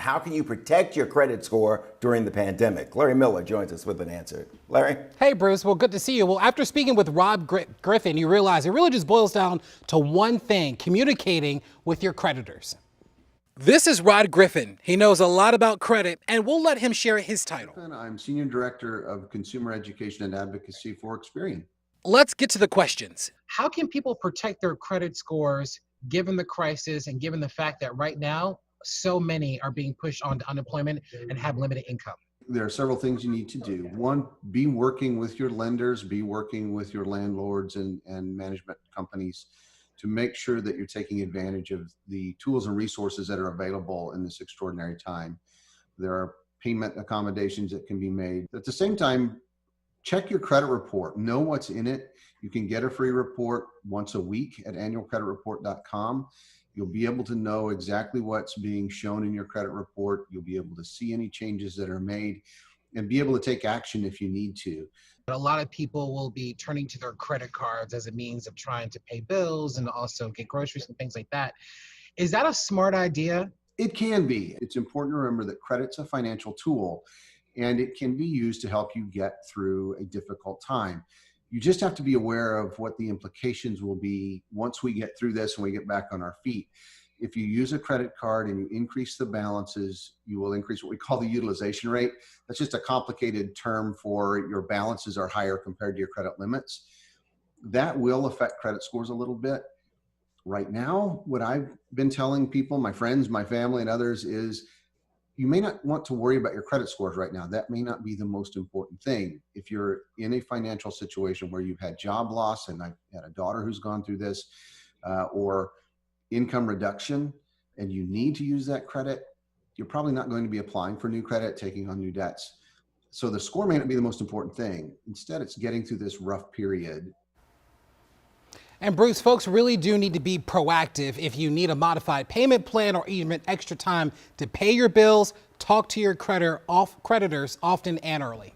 How can you protect your credit score during the pandemic? Larry Miller joins us with an answer. Larry? Hey, Bruce. Well, good to see you. Well, after speaking with Griffin, you realize it really just boils down to one thing: communicating with your creditors. This is Rod Griffin. He knows a lot about credit, and we'll let him share his title. I'm Senior Director of Consumer Education and Advocacy for Experian. Let's get to the questions. How can people protect their credit scores given the crisis and given the fact that right now so many are being pushed onto unemployment and have limited income? There are several things you need to do. One, be working with your lenders, be working with your landlords and management companies to make sure that you're taking advantage of the tools and resources that are available in this extraordinary time. There are payment accommodations that can be made. At the same time, check your credit report, know what's in it. You can get a free report once a week at annualcreditreport.com. You'll be able to know exactly what's being shown in your credit report. You'll be able to see any changes that are made and be able to take action if you need to. A lot of people will be turning to their credit cards as a means of trying to pay bills and also get groceries and things like that. Is that a smart idea? It can be. It's important to remember that credit's a financial tool, and it can be used to help you get through a difficult time. You just have to be aware of what the implications will be once we get through this and we get back on our feet. If you use a credit card and you increase the balances, you will increase what we call the utilization rate. That's just a complicated term for your balances are higher compared to your credit limits. That will affect credit scores a little bit. Right now, what I've been telling people, my friends, my family, and others is you may not want to worry about your credit scores right now. That may not be the most important thing. If you're in a financial situation where you've had job loss, and I've had a daughter who's gone through this, or income reduction, and you need to use that credit, you're probably not going to be applying for new credit, taking on new debts. So the score may not be the most important thing. Instead, it's getting through this rough period. And Bruce, folks really do need to be proactive. If you need a modified payment plan or even extra time to pay your bills, talk to your creditors often and early.